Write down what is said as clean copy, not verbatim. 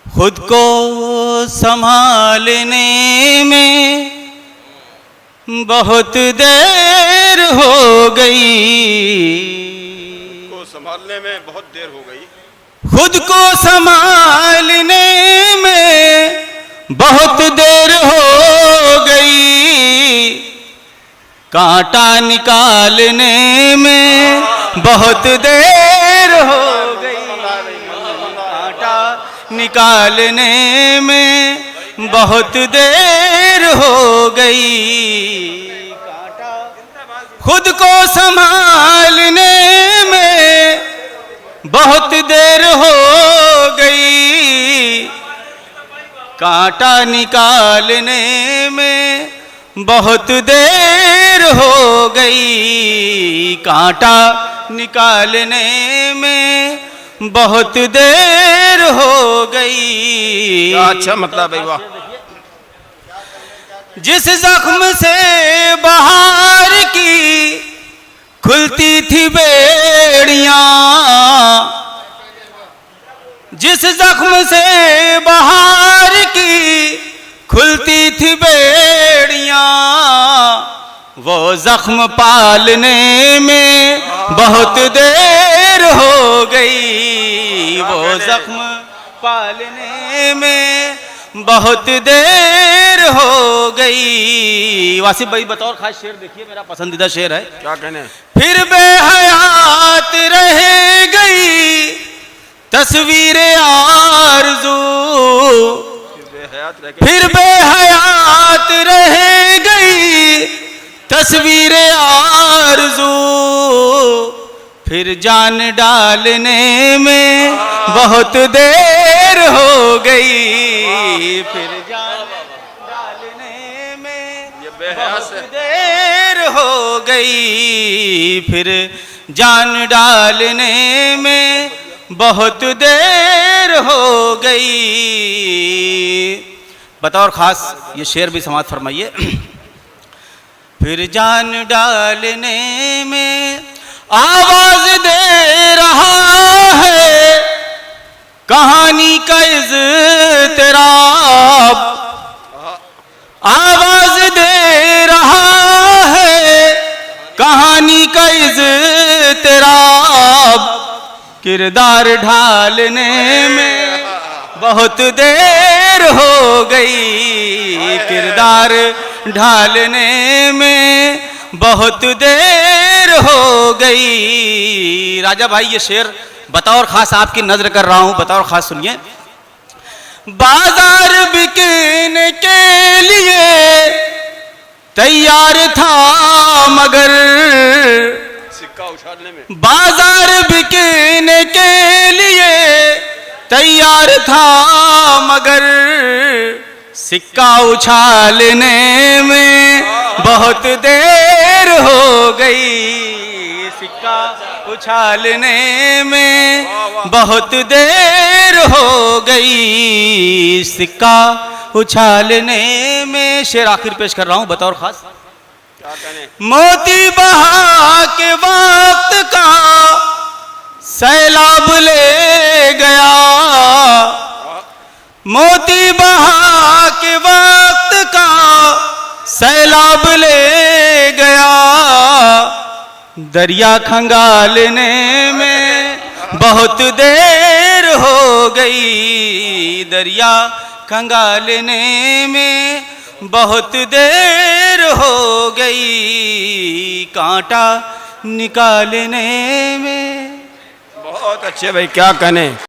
खुद को संभालने में बहुत देर हो गई, को संभालने में बहुत देर हो गई, खुद को संभालने में बहुत देर हो गई, कांटा निकालने में बहुत देर हो गई, कांटा निकालने में बहुत देर हो गई, कांटा खुद को संभालने में बहुत देर हो गई, कांटा निकालने में बहुत देर हो गई, कांटा निकालने में बहुत देर हो गई। अच्छा मतलब है वाह। जिस जख्म से बहार की खुलती थी बेड़ियां, जिस जख्म से बहार की खुलती थी बेड़ियां, वो जख्म पालने में बहुत देर हो गई, वो जख्म पालने में बहुत देर हो गई। वासिफ भाई बतौर खास शेर देखिए, मेरा पसंदीदा शेर है। क्या कहने? फिर बेहयात रह गई तस्वीर आरज़ू, फिर बेहयात रह गई तस्वीर आरज़ू, फिर जान डालने में बहुत देर हो गई, फिर जान डालने में बहुत देर हो गई, फिर जान डालने में बहुत देर हो गई। बतौर खास ये शेर भी समाप्त फरमाइए। फिर जान डालने में आवाज दे रहा है कहानी का इज़्तिराब, आवाज दे रहा है कहानी का इज़्तिराब, किरदार ढालने में बहुत देर हो गई, किरदार ढालने में बहुत देर हो गई। राजा भाई ये शेर बतौर खास आपकी नजर कर रहा हूं, बतौर खास सुनिए। बाजार बिकने के लिए तैयार था मगर, सिक्का उछालने में, बाजार बिकने के लिए तैयार था मगर, सिक्का उछालने में बहुत देर हो गई, सिक्का उछालने में बहुत देर हो गई, सिक्का उछालने में। शेर आखिर पेश कर रहा हूं बतौर खास। क्या कहने? मोती बहा के वक्त का सैलाब ले गया, मोती बहा के वक्त का सैलाब ले गया, दरिया खंगालने में बहुत देर हो गई, दरिया खंगालने में बहुत देर हो गई, कांटा निकालने में। बहुत अच्छे भाई, क्या कहने।